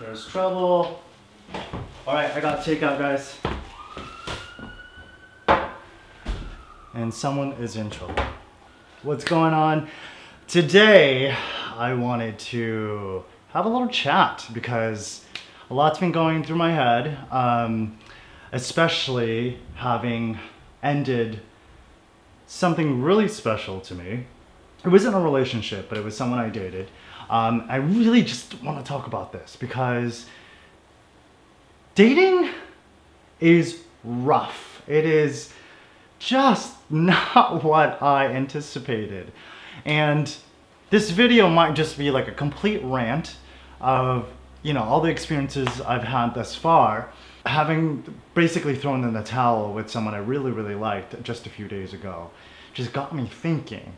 There's trouble. All right, I got takeout, guys. And someone is in trouble. What's going on? Today, I wanted to have a little chat because a lot's been going through my head, especially having ended something really special to me. It wasn't a relationship, but it was someone I dated. I really just want to talk about this because dating is rough. It is just not what I anticipated. And this video might just be like a complete rant of, all the experiences I've had thus far, having basically thrown in the towel with someone I really, really liked just a few days ago. Just got me thinking.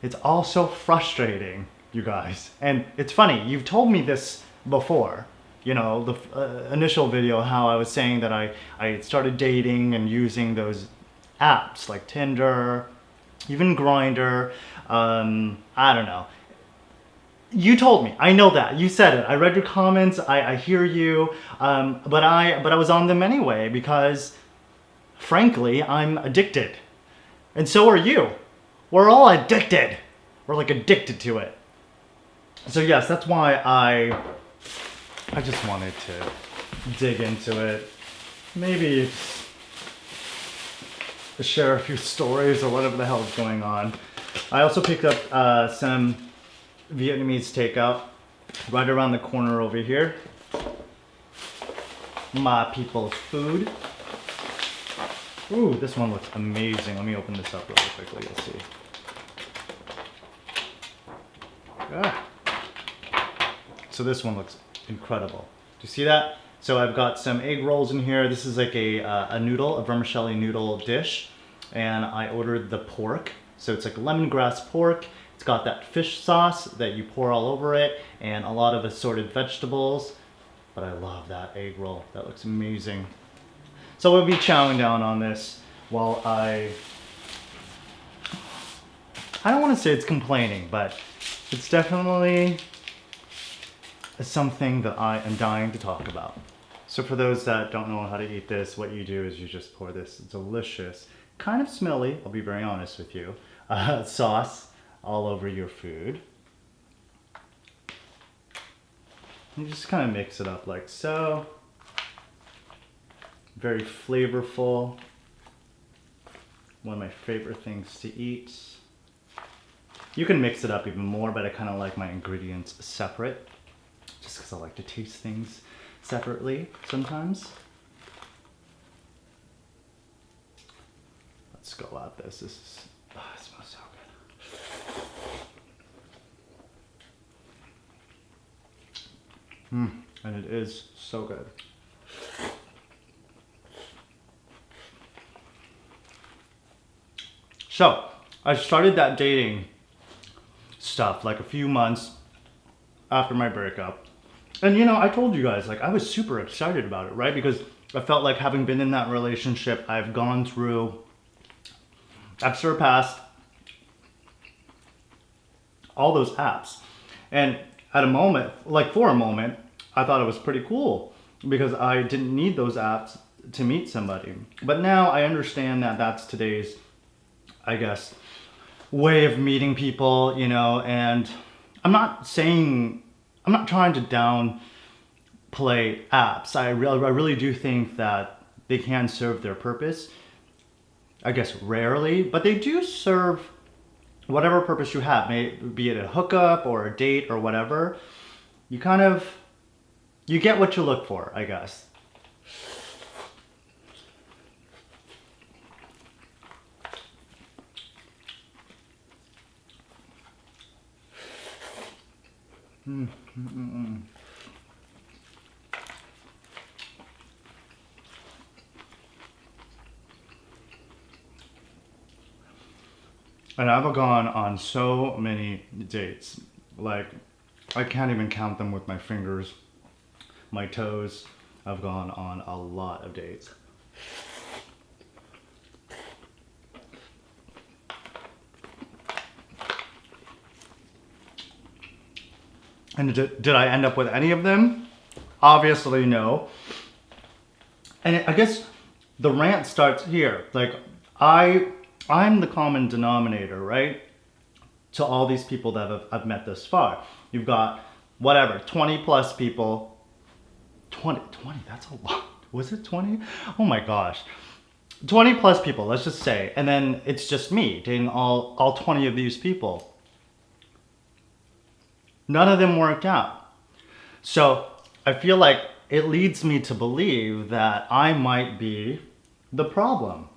It's all so frustrating, you guys. And it's funny, you've told me this before. The initial video, how I was saying that I started dating and using those apps like Tinder, even Grindr, I don't know. You told me, I know that, you said it. I read your comments, I hear you, but I was on them anyway because, frankly, I'm addicted. And so are you. We're all addicted. We're like addicted to it. So yes, that's why I just wanted to dig into it. Maybe share a few stories or whatever the hell is going on. I also picked up some Vietnamese takeout right around the corner over here. My people's food. Ooh, this one looks amazing. Let me open this up really quickly, you'll see. Ah. So this one looks incredible. Do you see that? So I've got some egg rolls in here. This is like a noodle, a vermicelli noodle dish. And I ordered the pork. So it's like lemongrass pork. It's got that fish sauce that you pour all over it and a lot of assorted vegetables. But I love that egg roll. That looks amazing. So we'll be chowing down on this while I don't want to say it's complaining, but it's definitely something that I am dying to talk about. So for those that don't know how to eat this, what you do is you just pour this delicious, kind of smelly, I'll be very honest with you, sauce all over your food. You just kind of mix it up like so. Very flavorful. One of my favorite things to eat. You can mix it up even more, but I kind of like my ingredients separate. Just because I like to taste things separately sometimes. Let's go at this. It smells so good. And it is so good. So, I started that dating stuff like a few months after my breakup. And I told you guys, like, I was super excited about it, right? Because I felt like having been in that relationship, I've surpassed all those apps. And for a moment, I thought it was pretty cool because I didn't need those apps to meet somebody. But now I understand that that's today's, I guess, way of meeting people, and I'm not trying to downplay apps. I really do think that they can serve their purpose. I guess rarely, but they do serve whatever purpose you have, be it a hookup or a date or whatever. You get what you look for, I guess. And I've gone on so many dates. Like, I can't even count them with my fingers, my toes. I've gone on a lot of dates. And did I end up with any of them? Obviously, no. And I guess the rant starts here. Like, I'm the common denominator, right? To all these people that I've met thus far. You've got, whatever, 20 plus people. 20, that's a lot. Was it 20? Oh my gosh. 20 plus people, let's just say. And then it's just me dating all 20 of these people. None of them worked out. So I feel like it leads me to believe that I might be the problem.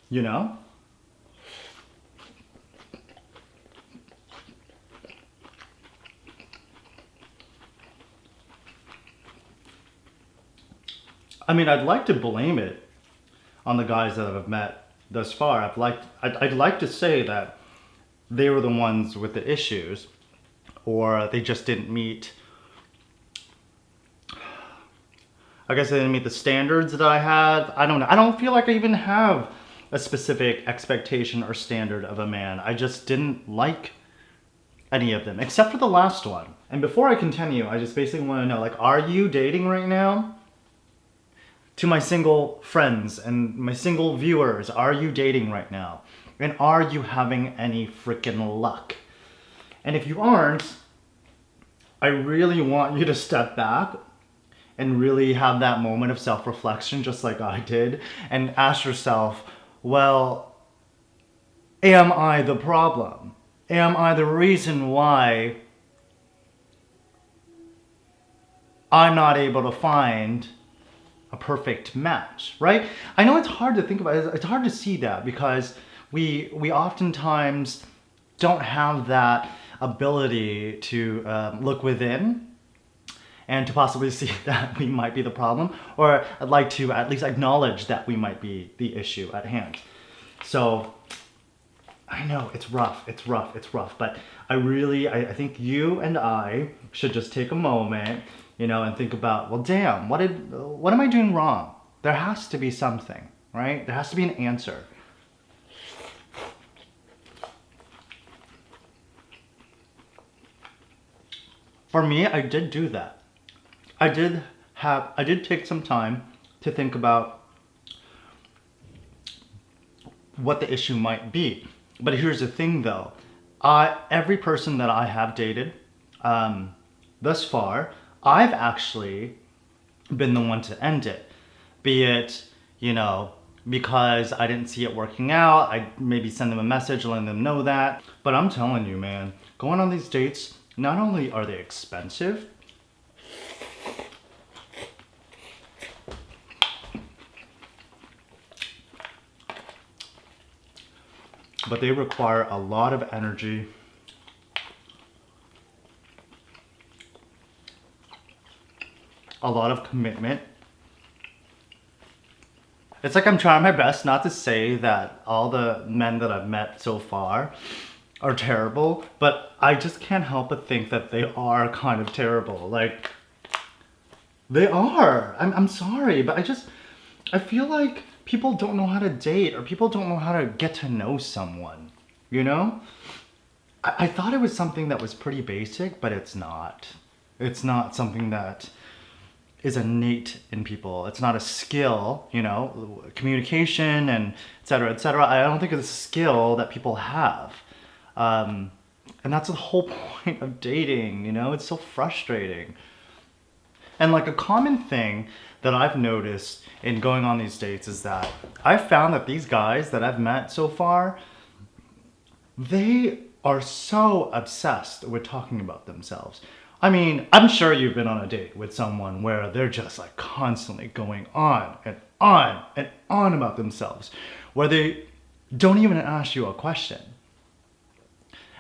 You know? I mean, I'd like to blame it on the guys that I've met thus far. I'd like to say that they were the ones with the issues, or they just didn't meet, I guess they didn't meet the standards that I had. I don't know. I don't feel like I even have a specific expectation or standard of a man. I just didn't like any of them, except for the last one. And before I continue, I just basically want to know, like, are you dating right now? To my single friends and my single viewers, are you dating right now? And are you having any freaking luck? And if you aren't, I really want you to step back and really have that moment of self-reflection, just like I did, and ask yourself, well, am I the problem? Am I the reason why I'm not able to find a perfect match, right? I know it's hard to think about. It's hard to see that because we oftentimes don't have that ability to look within and to possibly see that we might be the problem, or I'd like to at least acknowledge that we might be the issue at hand. So I know it's rough, but I think you and I should just take a moment, and think about, well, damn, what am I doing wrong? There has to be something, right? There has to be an answer. For me, I did do that. I did take some time to think about what the issue might be. But here's the thing though, every person that I have dated thus far, I've actually been the one to end it. Be it, because I didn't see it working out, I maybe send them a message letting them know that. But I'm telling you, man, going on these dates, not only are they expensive, but they require a lot of energy, a lot of commitment. It's like I'm trying my best not to say that all the men that I've met so far are terrible, but I just can't help but think that they are kind of terrible. Like, they are. I'm sorry, but I feel like people don't know how to date, or people don't know how to get to know someone, I thought it was something that was pretty basic, but it's not. It's not something that is innate in people. It's not a skill, communication and et cetera, et cetera. I don't think it's a skill that people have. And that's the whole point of dating, it's so frustrating. And like a common thing that I've noticed in going on these dates is that I've found that these guys that I've met so far, they are so obsessed with talking about themselves. I mean, I'm sure you've been on a date with someone where they're just like constantly going on and on and on about themselves, where they don't even ask you a question.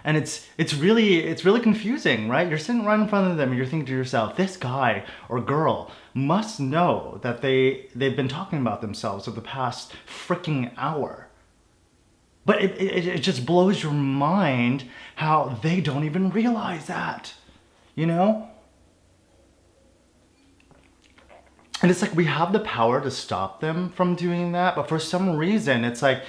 And it's really confusing, right? You're sitting right in front of them and you're thinking to yourself, this guy or girl must know that they've been talking about themselves for the past freaking hour. But it just blows your mind how they don't even realize that, And it's like we have the power to stop them from doing that, but for some reason it's like,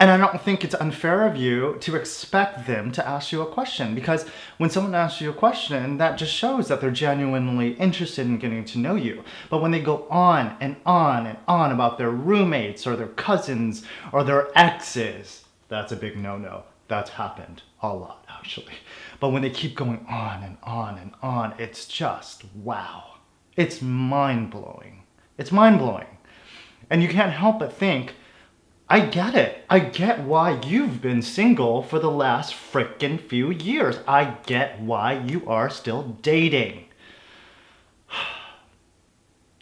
And I don't think it's unfair of you to expect them to ask you a question, because when someone asks you a question, that just shows that they're genuinely interested in getting to know you. But when they go on and on and on about their roommates or their cousins or their exes, that's a big no-no. That's happened a lot, actually. But when they keep going on and on and on, it's just wow. It's mind-blowing. It's mind-blowing. And you can't help but think, I get it. I get why you've been single for the last frickin' few years. I get why you are still dating.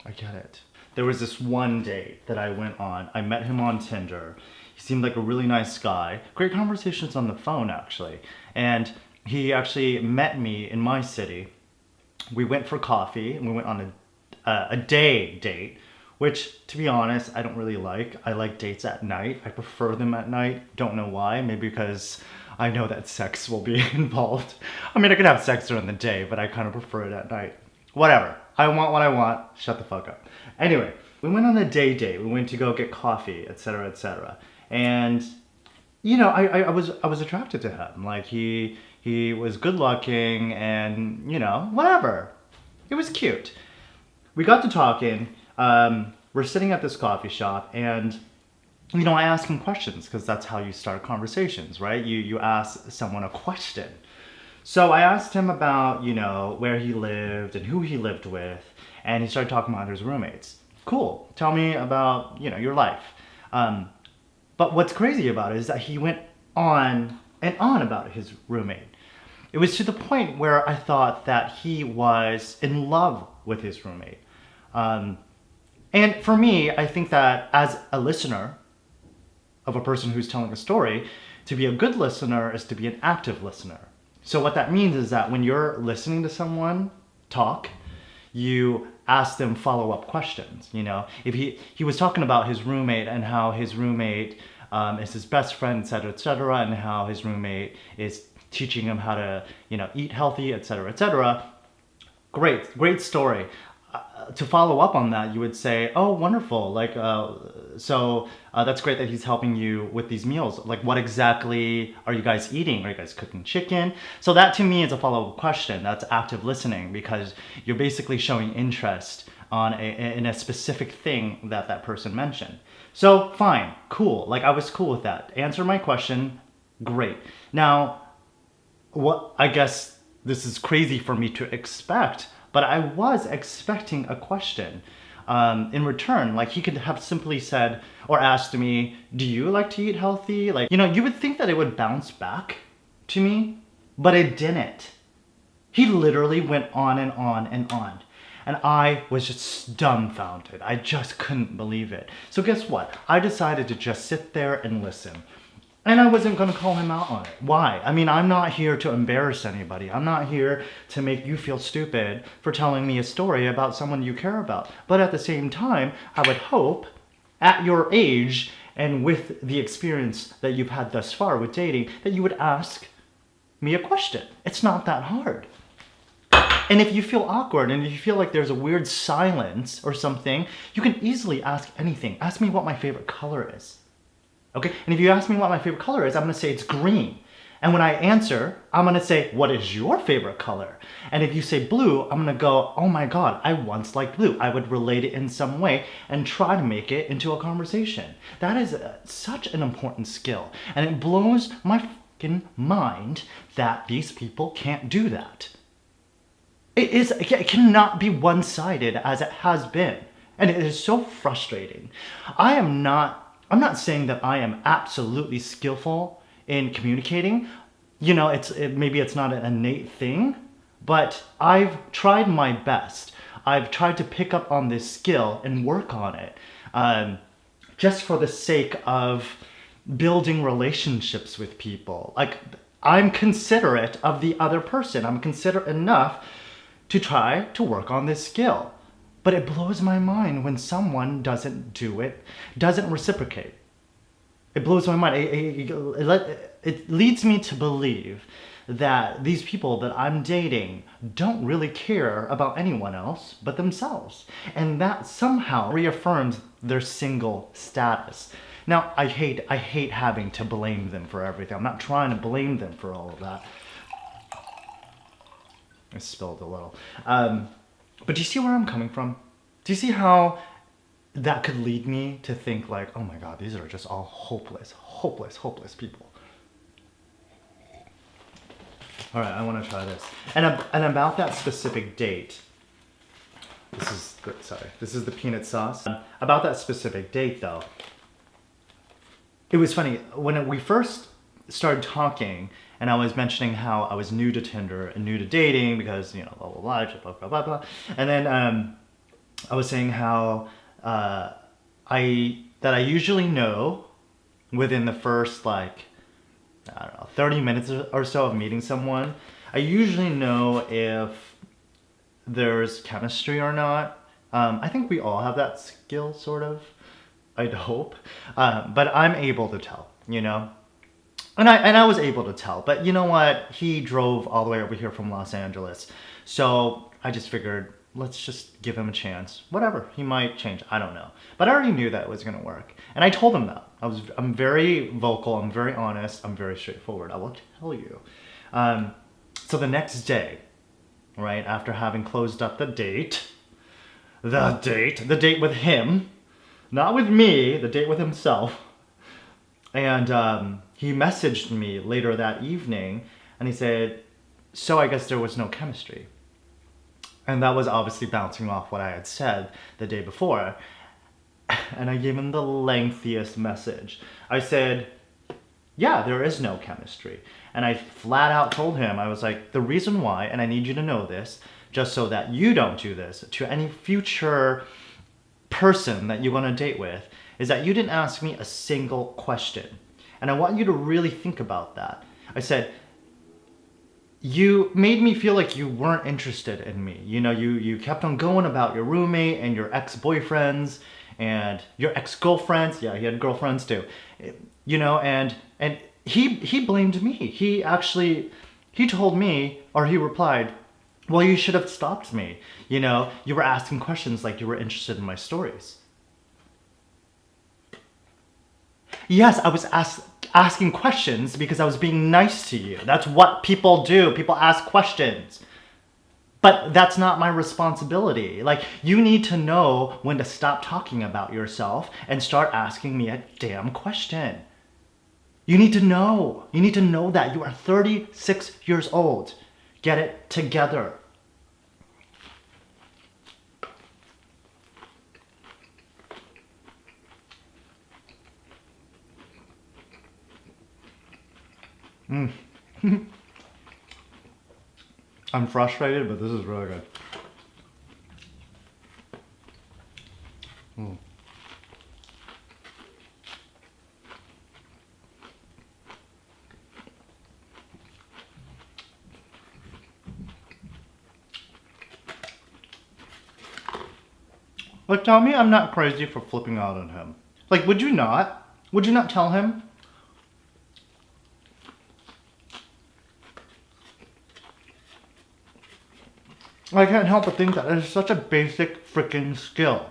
I get it. There was this one date that I went on. I met him on Tinder. He seemed like a really nice guy. Great conversations on the phone, actually. And he actually met me in my city. We went for coffee and we went on a day date, which, to be honest, I don't really like. I like dates at night. I prefer them at night. Don't know why. Maybe because I know that sex will be involved. I mean, I could have sex during the day, but I kind of prefer it at night. Whatever. I want what I want. Shut the fuck up. Anyway, we went on a day date. We went to go get coffee, etc., etc. And, you know, I was attracted to him. Like, he was good looking and, you know, whatever. It was cute. We got to talking. We're sitting at this coffee shop and, you know, I ask him questions because that's how you start conversations, right? You ask someone a question. So I asked him about, you know, where he lived and who he lived with, and he started talking about his roommates. Cool. Tell me about, you know, your life. But what's crazy about it is that he went on and on about his roommate. It was to the point where I thought that he was in love with his roommate. And for me, I think that as a listener of a person who's telling a story, to be a good listener is to be an active listener. So what that means is that when you're listening to someone talk, you ask them follow-up questions. You know, if he was talking about his roommate and how his roommate is his best friend, et cetera, and how his roommate is teaching him how to, you know, eat healthy, et cetera. Great story. To follow up on that, you would say, oh, wonderful. Like, so that's great that he's helping you with these meals. Like, what exactly are you guys eating? Are you guys cooking chicken? So that to me is a follow-up question. That's active listening because you're basically showing interest in a specific thing that person mentioned. So fine, cool. Like, I was cool with that. Answer my question, great. Now, what I guess this is crazy for me to expect, but I was expecting a question in return. Like, he could have simply said or asked me, do you like to eat healthy? Like, you know, you would think that it would bounce back to me, but it didn't. He literally went on and on and on. And I was just dumbfounded. I just couldn't believe it. So guess what? I decided to just sit there and listen. And I wasn't going to call him out on it. Why? I mean, I'm not here to embarrass anybody. I'm not here to make you feel stupid for telling me a story about someone you care about. But at the same time, I would hope at your age and with the experience that you've had thus far with dating, that you would ask me a question. It's not that hard. And if you feel awkward and if you feel like there's a weird silence or something, you can easily ask anything. Ask me what my favorite color is. Okay, and if you ask me what my favorite color is, I'm gonna say it's green. And when I answer, I'm gonna say, what is your favorite color? And if you say blue, I'm gonna go, oh my God, I once liked blue. I would relate it in some way and try to make it into a conversation. That is such an important skill. And it blows my fucking mind that these people can't do that. It cannot be one-sided as it has been. And it is so frustrating. I'm not saying that I am absolutely skillful in communicating. You know, maybe it's not an innate thing, but I've tried my best. I've tried to pick up on this skill and work on it, just for the sake of building relationships with people. Like, I'm considerate of the other person. I'm considerate enough to try to work on this skill. But it blows my mind when someone doesn't do it, doesn't reciprocate. It blows my mind. It leads me to believe that these people that I'm dating don't really care about anyone else but themselves. And that somehow reaffirms their single status. Now, I hate having to blame them for everything. I'm not trying to blame them for all of that. I spilled a little. But do you see where I'm coming from? Do you see how that could lead me to think like, oh my God, these are just all hopeless people. All right, I want to try this. And about that specific date, this is the peanut sauce. About that specific date though, it was funny, when we first started talking and I was mentioning how I was new to Tinder and new to dating because, you know, blah, blah, blah, blah, blah, blah. And then I was saying how I usually know within the first, like, I don't know, 30 minutes or so of meeting someone, I usually know if there's chemistry or not. I think we all have that skill, sort of. I'd hope. But I'm able to tell, you know? And I was able to tell. But you know what? He drove all the way over here from Los Angeles. So I just figured, let's just give him a chance. Whatever. He might change. I don't know. But I already knew that it was going to work. And I told him that. I'm very vocal. I'm very honest. I'm very straightforward. I will tell you. So the next day, right, after having closed up the date with him, not with me, the date with himself. And he messaged me later that evening and he said, so I guess there was no chemistry. And that was obviously bouncing off what I had said the day before. And I gave him the lengthiest message. I said, yeah, there is no chemistry. And I flat out told him, I was like, the reason why, and I need you to know this, just so that you don't do this to any future person that you want to date with, is that you didn't ask me a single question. And I want you to really think about that. I said, you made me feel like you weren't interested in me. You know, you kept on going about your roommate and your ex-boyfriends and your ex-girlfriends. Yeah, he had girlfriends too. You know, and he blamed me. He told me, or he replied, well, you should have stopped me. You know, you were asking questions like you were interested in my stories. Yes, I was asking questions because I was being nice to you. That's what people do. People ask questions. But that's not my responsibility. Like, you need to know when to stop talking about yourself and start asking me a damn question. You need to know. You need to know that. You are 36 years old. Get it together. I'm frustrated, but this is really good. Like, tell me I'm not crazy for flipping out on him. Like, would you not? Would you not tell him? I can't help but think that it's such a basic freaking skill.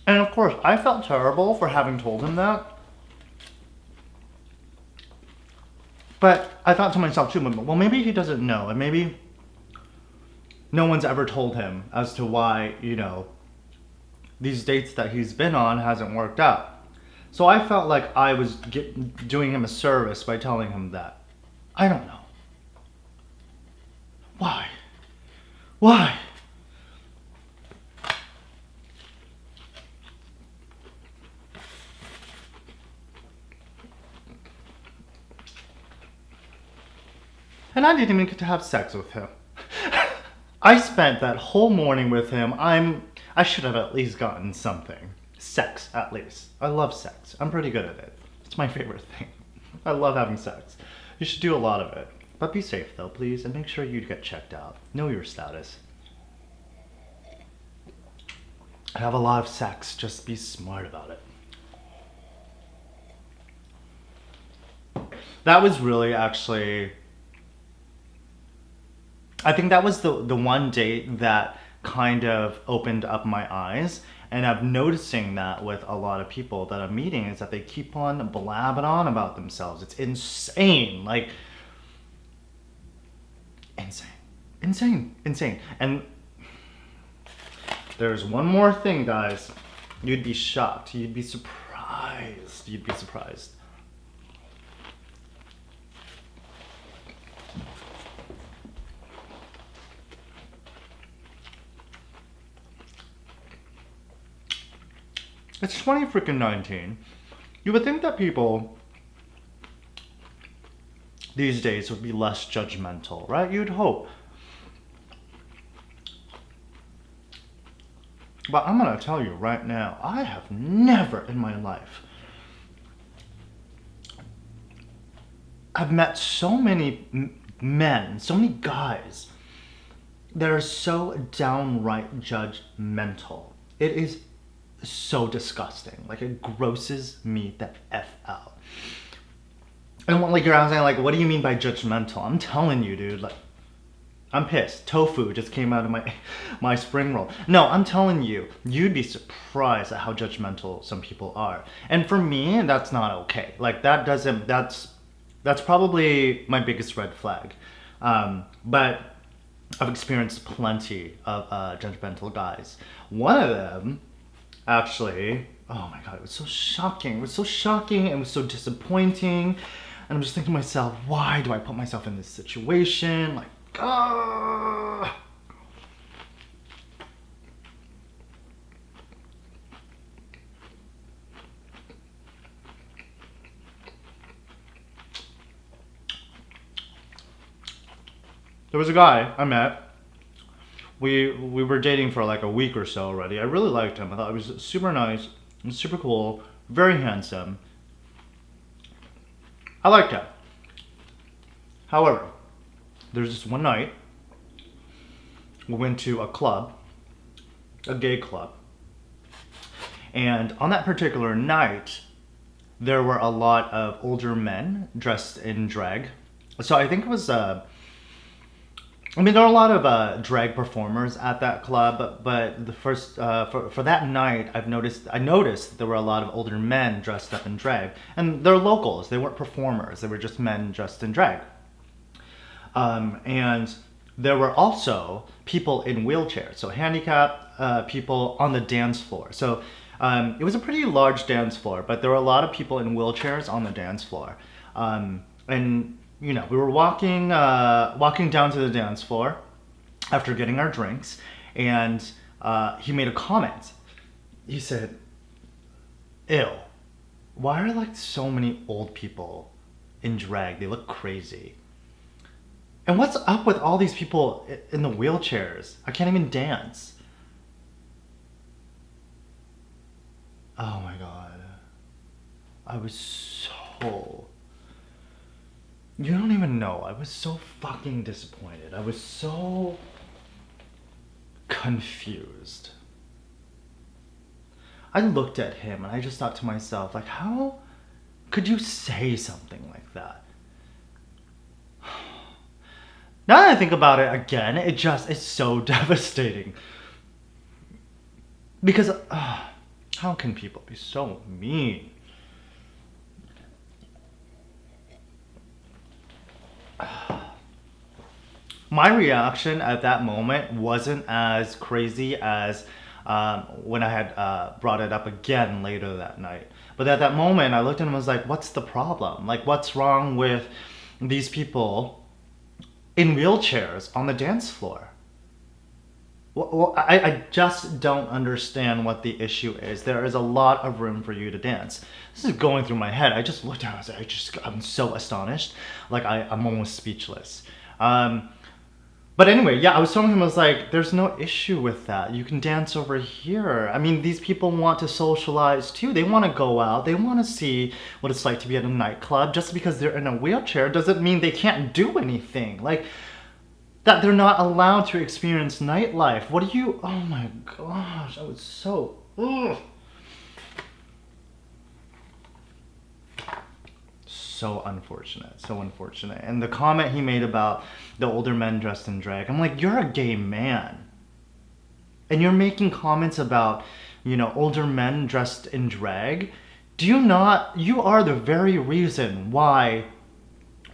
And of course, I felt terrible for having told him that. But I thought to myself too, well, maybe he doesn't know, and maybe no one's ever told him as to why, you know, these dates that he's been on hasn't worked out. So I felt like I was doing him a service by telling him that. I don't know. Why? Why? And I didn't even get to have sex with him. I spent that whole morning with him. I should have at least gotten something. Sex, at least. I love sex. I'm pretty good at it. It's my favorite thing. I love having sex. You should do a lot of it. But be safe though, please, and make sure you get checked out. Know your status. Have a lot of sex. Just be smart about it. that was really actually, I think that was the one date that kind of opened up my eyes. And I'm noticing that with a lot of people that I'm meeting is that they keep on blabbing on about themselves. It's insane. Like, insane. Insane. Insane. And there's one more thing, guys. You'd be shocked. You'd be surprised. You'd be surprised. It's 2019. You would think that people these days would be less judgmental, right? You'd hope. But I'm gonna tell you right now, I have never in my life I've met so many men, so many guys that are so downright judgmental. It is so disgusting. Like, it grosses me the F out. And like you're asking, like, what do you mean by judgmental? I'm telling you, dude, like, I'm pissed. Tofu just came out of my spring roll. No, I'm telling you, you'd be surprised at how judgmental some people are. And for me, that's not okay. Like, that's probably my biggest red flag. But I've experienced plenty of judgmental guys. One of them, actually, oh my God, it was so shocking. It was so shocking and it was so disappointing. And I'm just thinking to myself, why do I put myself in this situation? Like, there was a guy I met. We were dating for like a week or so already. I really liked him. I thought he was super nice, super cool, very handsome. I liked him. However, there's this one night we went to a club, a gay club, and on that particular night there were a lot of older men dressed in drag. So I think it was I mean, there were a lot of drag performers at that club, but the first for that night, I noticed that there were a lot of older men dressed up in drag, and they're locals. They weren't performers. They were just men dressed in drag. And there were also people in wheelchairs, so handicapped people on the dance floor. So it was a pretty large dance floor, but there were a lot of people in wheelchairs on the dance floor. And you know, we were walking down to the dance floor after getting our drinks, and he made a comment. He said, "Ew, why are like so many old people in drag? They look crazy. And what's up with all these people in the wheelchairs? I can't even dance." Oh my God. I was so... You don't even know. I was so fucking disappointed. I was so confused. I looked at him and I just thought to myself, like, how could you say something like that? Now that I think about it again, it's so devastating. Because, how can people be so mean? My reaction at that moment wasn't as crazy as when I had brought it up again later that night. But at that moment, I looked at him and was like, what's the problem? Like, what's wrong with these people in wheelchairs on the dance floor? Well, I just don't understand what the issue is. There is a lot of room for you to dance. This is going through my head. I just looked at it, I was like, I'm so astonished. Like, I'm almost speechless. But anyway, yeah, I was telling him, I was like, there's no issue with that. You can dance over here. I mean, these people want to socialize too. They want to go out. They want to see what it's like to be at a nightclub. Just because they're in a wheelchair doesn't mean they can't do anything. Like, that they're not allowed to experience nightlife. What do you... Oh my gosh, I was so... Ugh. so unfortunate, so unfortunate. And the comment he made about the older men dressed in drag, I'm like, you're a gay man. And you're making comments about, older men dressed in drag. You are the very reason why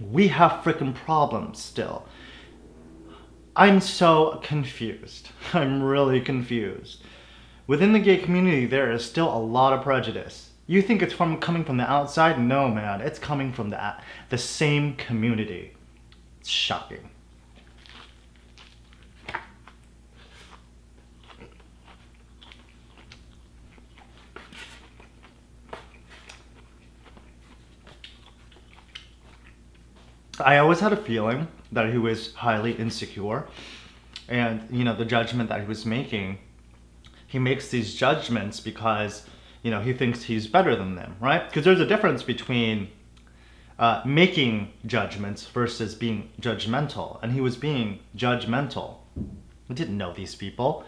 we have freaking problems still. I'm so confused. I'm really confused. Within the gay community, there is still a lot of prejudice. You think it's coming from the outside? No, man. It's coming from the same community. It's shocking. I always had a feeling that he was highly insecure. And, the judgment that he was making, he makes these judgments because, he thinks he's better than them, right? Because there's a difference between making judgments versus being judgmental. And he was being judgmental. He didn't know these people,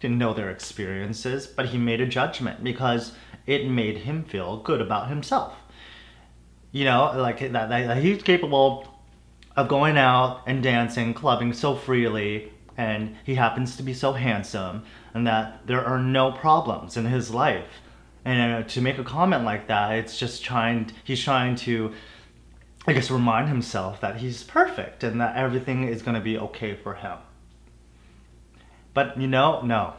didn't know their experiences, but he made a judgment because it made him feel good about himself. Like that he's capable of going out and dancing, clubbing so freely, and he happens to be so handsome, and that there are no problems in his life. And to make a comment like that, it's just he's trying to, I guess, remind himself that he's perfect and that everything is going to be okay for him. But no.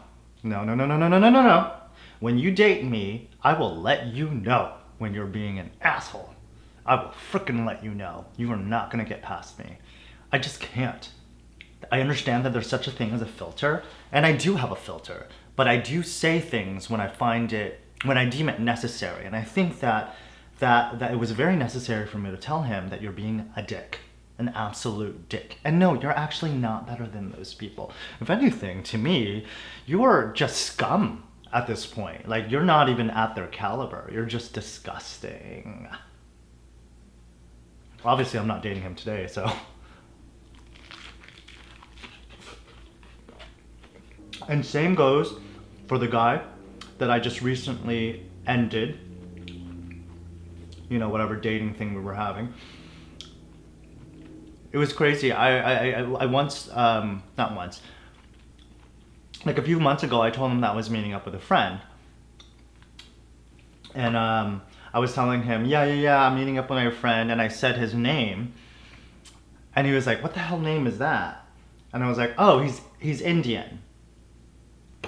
When you date me, I will let you know when you're being an asshole. I will frickin' let you know. You are not gonna get past me. I just can't. I understand that there's such a thing as a filter, and I do have a filter, but I do say things when I deem it necessary. And I think that it was very necessary for me to tell him that you're being a dick, an absolute dick. And no, you're actually not better than those people. If anything, to me, you're just scum at this point. Like, you're not even at their caliber. You're just disgusting. Obviously, I'm not dating him today, so. And same goes for the guy that I just recently ended, whatever dating thing we were having. It was crazy. I once, not once, like a few months ago, I told him that I was meeting up with a friend. And I was telling him, yeah, I'm meeting up with my friend, and I said his name. And he was like, what the hell name is that? And I was like, oh, he's Indian.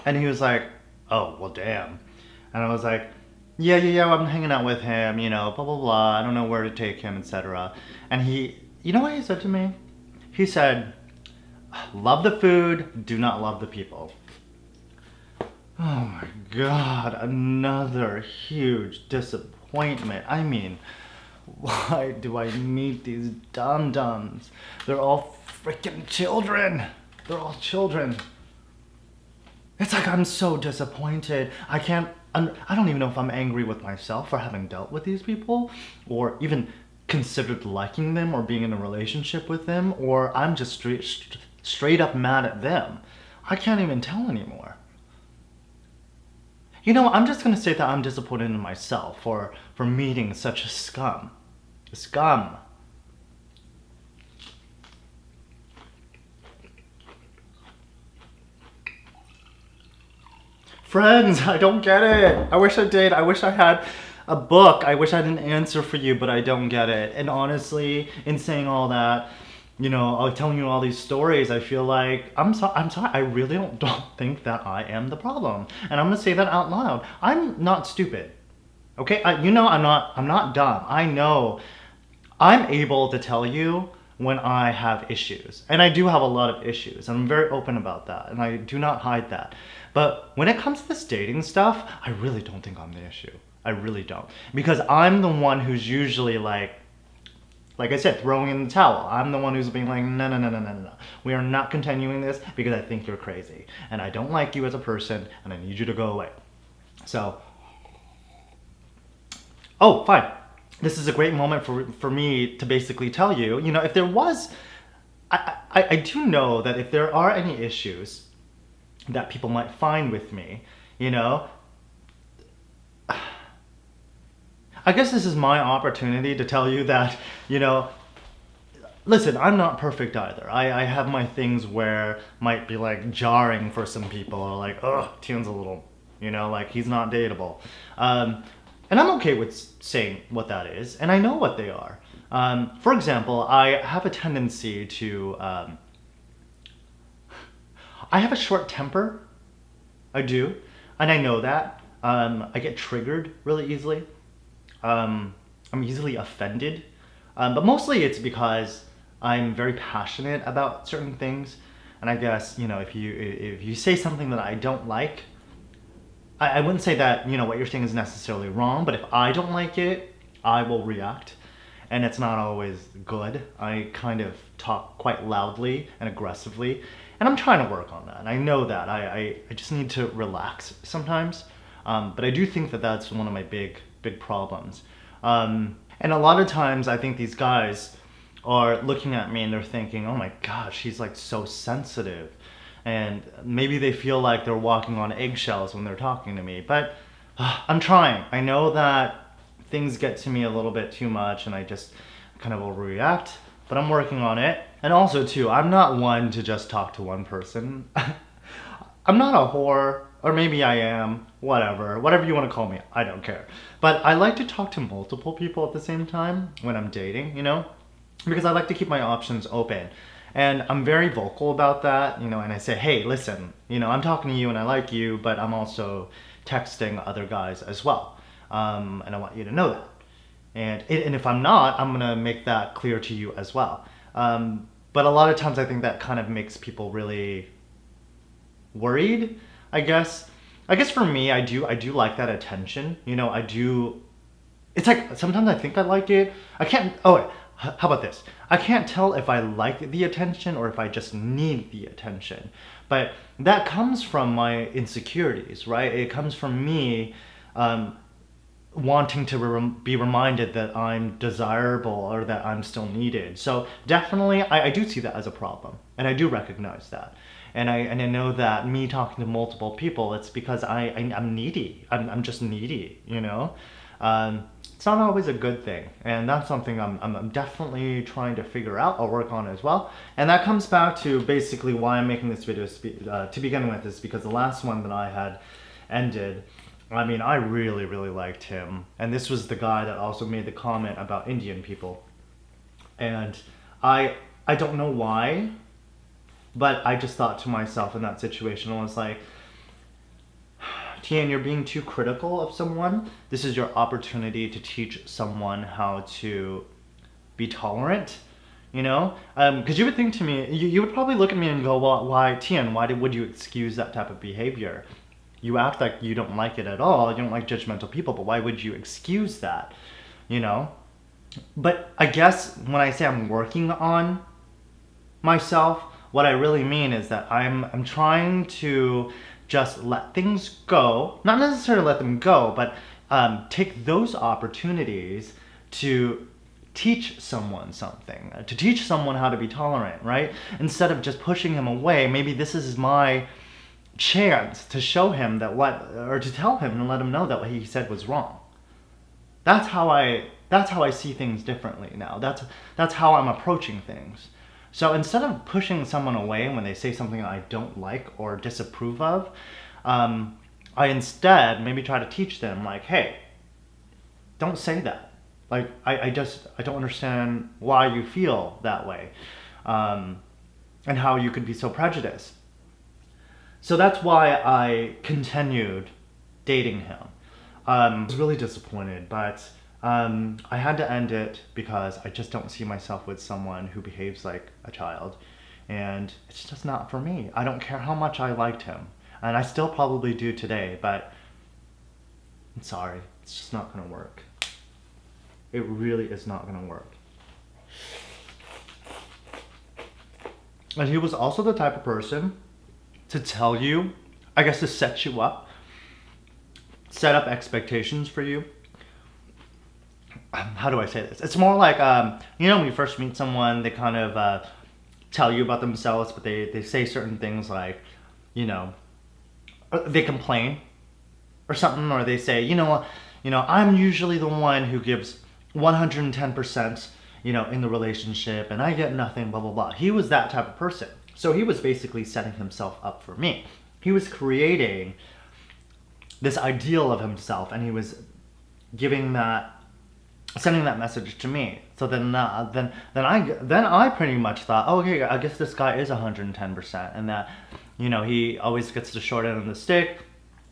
And he was like, oh, well, damn. And I was like, yeah, I'm hanging out with him, blah, blah, blah. I don't know where to take him, etc. And you know what he said to me? He said, love the food, do not love the people. Oh my God, another huge disappointment. I mean, why do I meet these dum-dums? They're all freaking children. They're all children. It's like I'm so disappointed. I don't even know if I'm angry with myself for having dealt with these people, or even considered liking them or being in a relationship with them, or I'm just straight up mad at them. I can't even tell anymore. I'm just gonna say that I'm disappointed in myself for meeting such a scum. A scum. Friends, I don't get it. I wish I did. I wish I had a book. I wish I had an answer for you, but I don't get it. And honestly, in saying all that, telling you all these stories, I feel like, I'm sorry, I really don't think that I am the problem. And I'm gonna say that out loud. I'm not stupid. Okay? I'm not dumb. I know I'm able to tell you when I have issues. And I do have a lot of issues. And I'm very open about that. And I do not hide that. But when it comes to this dating stuff, I really don't think I'm the issue. I really don't. Because I'm the one who's usually like I said, throwing in the towel. I'm the one who's being like, no. We are not continuing this because I think you're crazy. And I don't like you as a person, and I need you to go away. So, oh, fine. This is a great moment for me to basically tell you, if there was, I do know that if there are any issues that people might find with me, I guess this is my opportunity to tell you that, you know, listen, I'm not perfect either. I have my things where might be like jarring for some people, or like, oh, Thien's a little, you know, like he's not dateable. And I'm okay with saying what that is, and I know what they are. For example, I have a tendency to, I have a short temper. I do, and I know that. I get triggered really easily. I'm easily offended, but mostly it's because I'm very passionate about certain things, and I guess, you know, if you say something that I don't like, I wouldn't say that, you know, what you're saying is necessarily wrong, but if I don't like it, I will react, and it's not always good. I kind of talk quite loudly and aggressively, and I'm trying to work on that. I know that I just need to relax sometimes, but I do think that that's one of my big problems. And a lot of times I think these guys are looking at me and they're thinking, oh my gosh, she's like so sensitive. And maybe they feel like they're walking on eggshells when they're talking to me. But I'm trying. I know that things get to me a little bit too much and I just kind of overreact, but I'm working on it. And also too, I'm not one to just talk to one person. I'm not a whore, or maybe I am, whatever you want to call me, I don't care. But I like to talk to multiple people at the same time when I'm dating, you know, because I like to keep my options open. And I'm very vocal about that, you know, and I say, hey, listen, you know, I'm talking to you and I like you, but I'm also texting other guys as well. And I want you to know that. And if I'm not, I'm going to make that clear to you as well. But a lot of times I think that kind of makes people really worried, I guess. I guess for me, I do like that attention. You know, I do. It's like sometimes I think I like it. I can't. Oh, wait, how about this? I can't tell if I like the attention or if I just need the attention. But that comes from my insecurities, right? It comes from me wanting to be reminded that I'm desirable or that I'm still needed. So definitely, I do see that as a problem, and I do recognize that. And I know that me talking to multiple people, it's because I'm needy. I'm just needy, you know? It's not always a good thing. And that's something I'm definitely trying to figure out or work on as well. And that comes back to basically why I'm making this video to begin with, is because the last one that I had ended, I mean, I really liked him. And this was the guy that also made the comment about Indian people. And I don't know why, but I just thought to myself in that situation, I was like, Thien, you're being too critical of someone. This is your opportunity to teach someone how to be tolerant, you know? Because you would think to me, you would probably look at me and go, well, why, Thien, would you excuse that type of behavior? You act like you don't like it at all. You don't like judgmental people, but why would you excuse that, you know? But I guess when I say I'm working on myself, what I really mean is that I'm trying to just let things go, not necessarily let them go, but take those opportunities to teach someone something, to teach someone how to be tolerant, right? Instead of just pushing him away, maybe this is my chance to show him that or to tell him and let him know that what he said was wrong. That's how I see things differently now. That's how I'm approaching things. So instead of pushing someone away when they say something I don't like or disapprove of, I instead maybe try to teach them, like, hey, don't say that. Like, I don't understand why you feel that way, and how you could be so prejudiced. So that's why I continued dating him. I was really disappointed, but I had to end it because I just don't see myself with someone who behaves like a child, and it's just not for me. I don't care how much I liked him, and I still probably do today, but I'm sorry, it's just not gonna work. It really is not gonna work. And he was also the type of person to tell you, I guess, to set you up, set up expectations for you. How do I say this? It's more like, you know, when you first meet someone, they kind of tell you about themselves, but they say certain things like, you know, they complain or something, or they say, you know, I'm usually the one who gives 110%, in the relationship, and I get nothing, blah, blah, blah. He was that type of person. So he was basically setting himself up for me. He was creating this ideal of himself, and he was sending that message to me. So then I pretty much thought, oh, okay, I guess this guy is 110%, and that, he always gets the short end of the stick.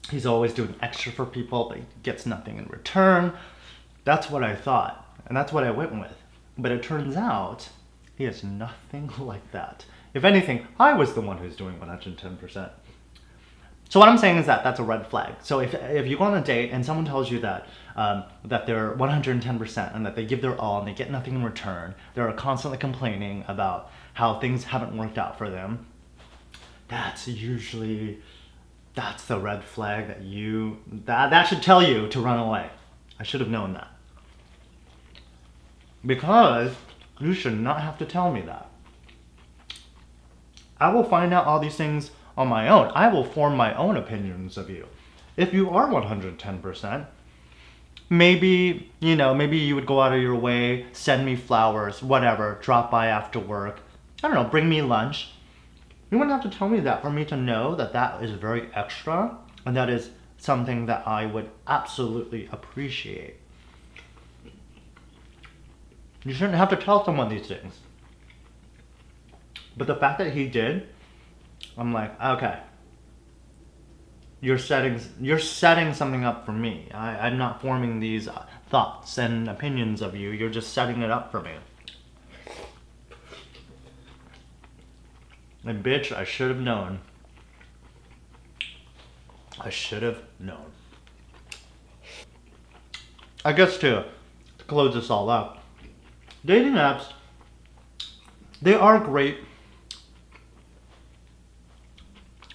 He's always doing extra for people, but he gets nothing in return. That's what I thought, and that's what I went with. But it turns out he is nothing like that. If anything, I was the one who's doing 110%. So what I'm saying is that that's a red flag. So if you go on a date and someone tells you that that they're 110% and that they give their all and they get nothing in return, they're constantly complaining about how things haven't worked out for them, that's the red flag that should tell you to run away. I should have known that. Because you should not have to tell me that. I will find out all these things on my own. I will form my own opinions of you. If you are 110%, maybe you would go out of your way, send me flowers, whatever, drop by after work, I don't know, bring me lunch. You wouldn't have to tell me that for me to know that that is very extra, and that is something that I would absolutely appreciate. You shouldn't have to tell someone these things. But the fact that he did, I'm like, okay, you're setting something up for me. I'm not forming these thoughts and opinions of you. You're just setting it up for me. And bitch, I should have known. I should have known. I guess to close this all up, dating apps, they are great.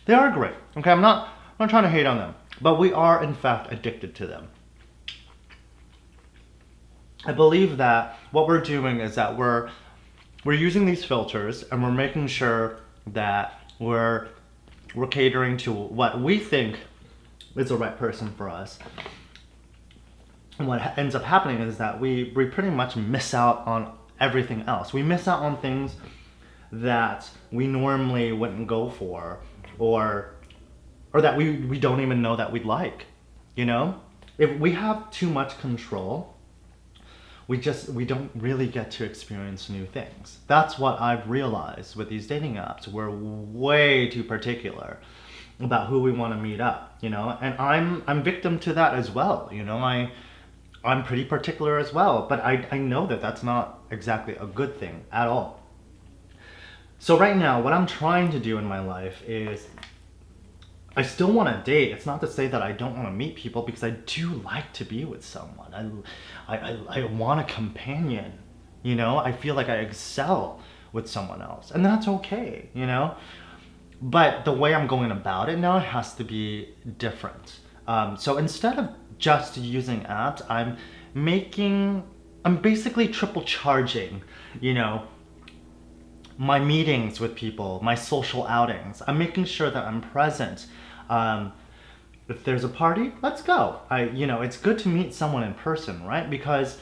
They are great. Okay, I'm not trying to hate on them, but we are in fact addicted to them. I believe that what we're doing is that we're using these filters and we're making sure that we're catering to what we think is the right person for us. And what ends up happening is that we pretty much miss out on everything else. We miss out on things that we normally wouldn't go for, or that we don't even know that we'd like. If we have too much control, we don't really get to experience new things. That's what I've realized with these dating apps. We're way too particular about who we want to meet up, and I'm victim to that as well. I'm pretty particular as well, but I know that that's not exactly a good thing at all. So right now, what I'm trying to do in my life is, I still want to date. It's not to say that I don't want to meet people, because I do like to be with someone. I want a companion, I feel like I excel with someone else, and that's okay, But the way I'm going about it now has to be different. So instead of just using apps, I'm basically triple charging, my meetings with people, my social outings. I'm making sure that I'm present. If there's a party, let's go. It's good to meet someone in person, right? Because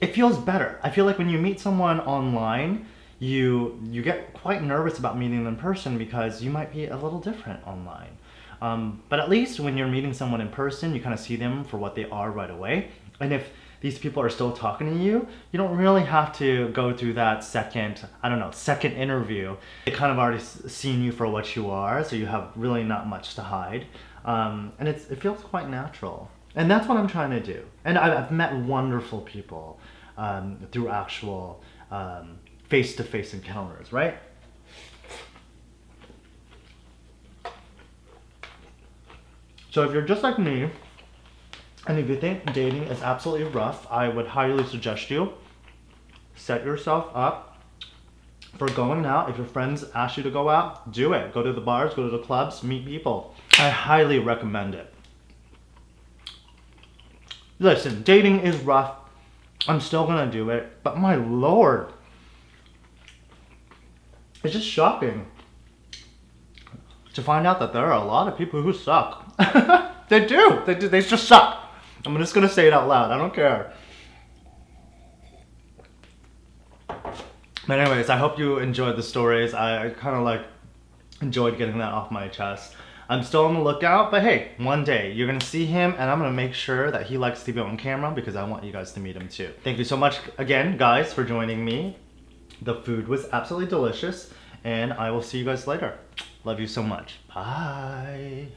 it feels better. I feel like when you meet someone online, you get quite nervous about meeting them in person because you might be a little different online. But at least when you're meeting someone in person, you kind of see them for what they are right away. And if these people are still talking to you, you don't really have to go through that second interview. They kind of already seen you for what you are, so you have really not much to hide. And it feels quite natural. And that's what I'm trying to do. And I've met wonderful people through actual face-to-face encounters, right? So if you're just like me, and if you think dating is absolutely rough, I would highly suggest you set yourself up for going out. If your friends ask you to go out, do it. Go to the bars, go to the clubs, meet people. I highly recommend it. Listen, dating is rough. I'm still gonna do it, but my lord, it's just shocking to find out that there are a lot of people who suck. They do. They just suck. I'm just gonna say it out loud. I don't care. But anyways, I hope you enjoyed the stories. I kind of like enjoyed getting that off my chest. I'm still on the lookout, but hey, one day you're gonna see him and I'm gonna make sure that he likes to be on camera because I want you guys to meet him too. Thank you so much again, guys, for joining me. The food was absolutely delicious and I will see you guys later. Love you so much. Bye.